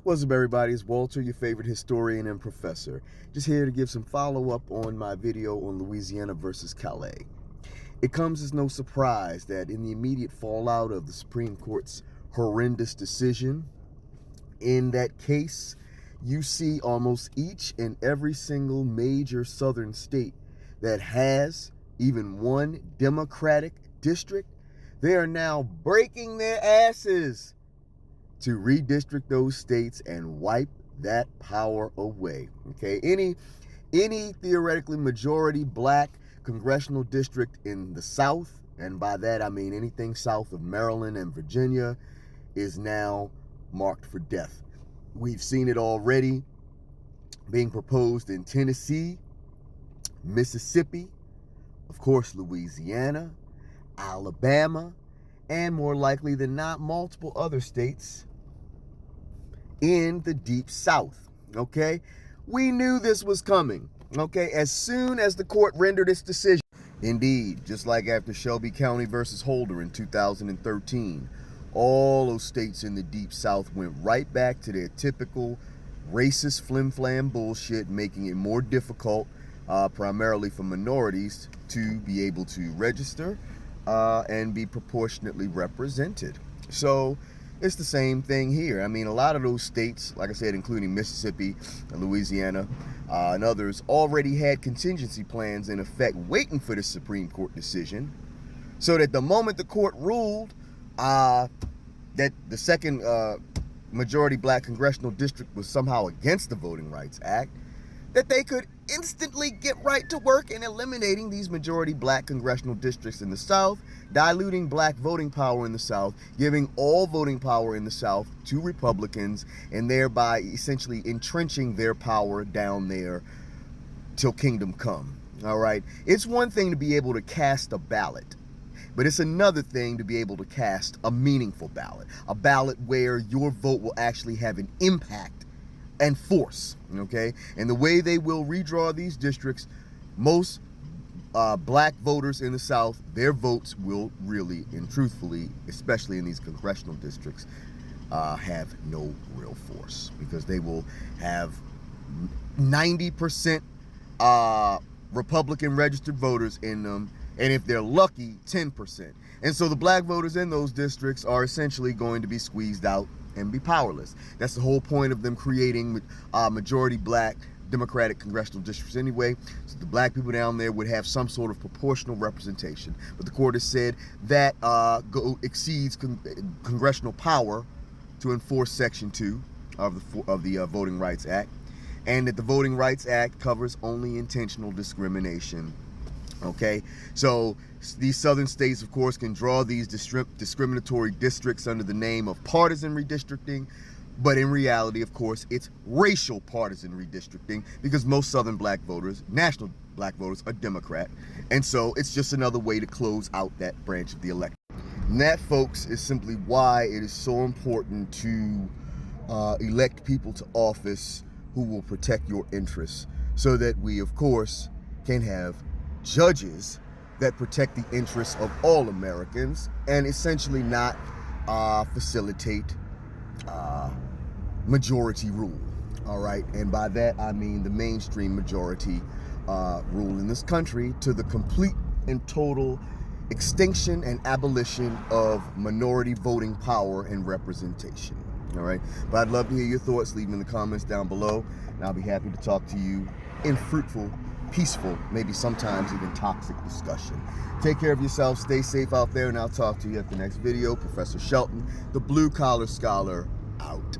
What's up, everybody? It's Walter, your favorite historian and professor. Just here to give some follow-up on my video on Louisiana versus Calais. It comes as no surprise that in the immediate fallout of the Supreme Court's horrendous decision, in that case, you see almost each and every single major southern state that has even one Democratic district, they are now breaking their asses to redistrict those states and wipe that power away. Okay, any theoretically majority black congressional district in the South, and by that I mean anything south of Maryland and Virginia, is now marked for death. We've seen it already being proposed in Tennessee, Mississippi, of course Louisiana, Alabama, and more likely than not, multiple other states in the deep South. Okay, we knew this was coming. Okay, as soon as the court rendered its decision. Indeed, just like after Shelby County versus Holder in 2013, all those states in the deep South went right back to their typical racist flim-flam bullshit, making it more difficult, primarily for minorities, to be able to register and be proportionately represented. So it's the same thing here. I mean, a lot of those states, like I said, including Mississippi and Louisiana and others, already had contingency plans in effect waiting for the Supreme Court decision, so that the moment the court ruled that the second majority black congressional district was somehow against the Voting Rights Act, that they could instantly get right to work in eliminating these majority black congressional districts in the South, diluting black voting power in the South, giving all voting power in the South to Republicans, and thereby essentially entrenching their power down there till kingdom come. All right, it's one thing to be able to cast a ballot, but it's another thing to be able to cast a meaningful ballot, a ballot where your vote will actually have an impact and force. Okay, and the way they will redraw these districts, most black voters in the South, their votes will really and truthfully, especially in these congressional districts, have no real force, because they will have 90% Republican registered voters in them, and if they're lucky, 10%. And so the black voters in those districts are essentially going to be squeezed out and be powerless. That's the whole point of them creating majority black Democratic congressional districts anyway, so the black people down there would have some sort of proportional representation. But the court has said that exceeds congressional power to enforce Section 2 of the Voting Rights Act, and that the Voting Rights Act covers only intentional discrimination. Okay, so these southern states, of course, can draw these discriminatory districts under the name of partisan redistricting, but in reality, of course, it's racial partisan redistricting, because most southern black voters, national black voters, are Democrat, and so it's just another way to close out that branch of the election. And that, folks, is simply why it is so important to elect people to office who will protect your interests, so that we, of course, can have judges that protect the interests of all Americans and essentially not facilitate majority rule. All right, and by that I mean the mainstream majority rule in this country, to the complete and total extinction and abolition of minority voting power and representation. All right, but I'd love to hear your thoughts. Leave them in the comments down below, and I'll be happy to talk to you in fruitful, peaceful, maybe sometimes even toxic discussion. Take care of yourself, stay safe out there, and I'll talk to you at the next video. Professor Shelton, the Blue Collar Scholar, out.